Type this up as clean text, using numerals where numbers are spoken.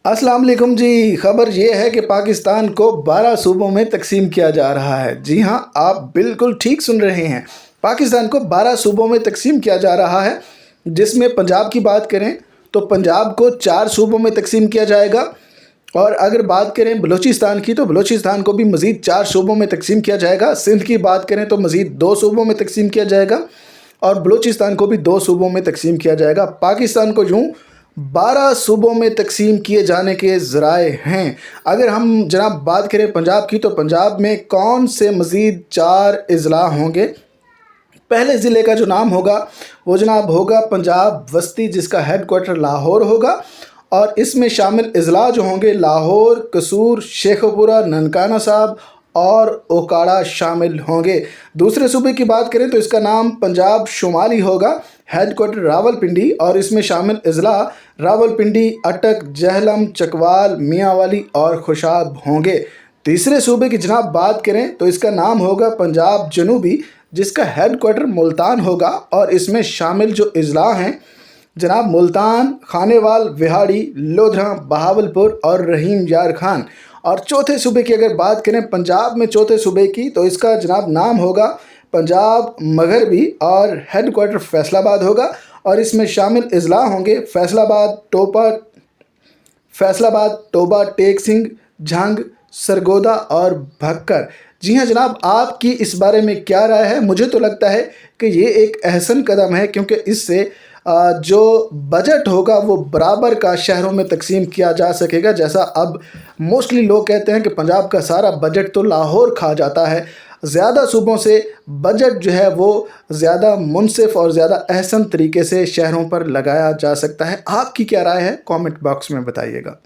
अस्सलाम वालेकुम जी। खबर ये है कि पाकिस्तान को 12 सूबों में तकसीम किया जा रहा है। जी हाँ, आप बिल्कुल ठीक सुन रहे हैं। पाकिस्तान को 12 सूबों में तकसीम किया जा रहा है, जिसमें पंजाब की बात करें तो पंजाब को 4 सूबों में तकसीम किया जाएगा। और अगर बात करें बलूचिस्तान की, तो बलूचिस्तान को भी मज़ीद 4 सूबों में तकसीम किया जाएगा। सिंध की बात करें तो मज़ीद 2 सूबों में तकसीम किया जाएगा और बलूचिस्तान को भी 2 सूबों में तकसीम किया जाएगा। पाकिस्तान को यूँ 12 सूबों में तकसीम किए जाने के ज़राए हैं। अगर हम जनाब बात करें पंजाब की, तो पंजाब में कौन से मज़ीद 4 अज़ला होंगे। पहले ज़िले का जो नाम होगा वो जनाब होगा पंजाब वस्ती, जिसका हेड क्वार्टर लाहौर होगा। और इसमें शामिल अज़ला जो होंगे लाहौर, कसूर, शेखपुरा, ननकाना साहब और ओकाड़ा शामिल होंगे। दूसरे सूबे की बात करें तो इसका नाम पंजाब शुमाली होगा, हेड क्वार्टर रावलपिंडी, और इसमें शामिल अज़ला रावलपिंडी, अटक, जहलम, चकवाल, मियांवाली और खुशाब होंगे। तीसरे सूबे की जनाब बात करें तो इसका नाम होगा पंजाब जनूबी, जिसका हेड क्वार्टर मुल्तान होगा। और इसमें शामिल जो अज़ला हैं जनाब मुल्तान, खानेवाल, विहाड़ी, लोधरा, बहावलपुर और रहीम यार खान। और चौथे सूबे की अगर बात करें पंजाब में चौथे सूबे की, तो इसका जनाब नाम होगा पंजाब मगरबी और हेड क्वार्टर फैसलाबाद होगा। और इसमें शामिल अज़ला होंगे फैसलाबाद, टोबा, टेक सिंह, झंग, सरगोदा और भक्कर। जी हाँ जनाब, आपकी इस बारे में क्या राय है? मुझे तो लगता है कि ये एक अहसन कदम है, क्योंकि इससे जो बजट होगा वो बराबर का शहरों में तकसीम किया जा सकेगा। जैसा अब मोस्टली लोग कहते हैं कि पंजाब का सारा बजट तो लाहौर खा जाता है, ज़्यादा सूबों से बजट जो है वो ज़्यादा मुनसिफ और ज़्यादा अहसन तरीके से शहरों पर लगाया जा सकता है। आपकी क्या राय है? कमेंट बॉक्स में बताइएगा।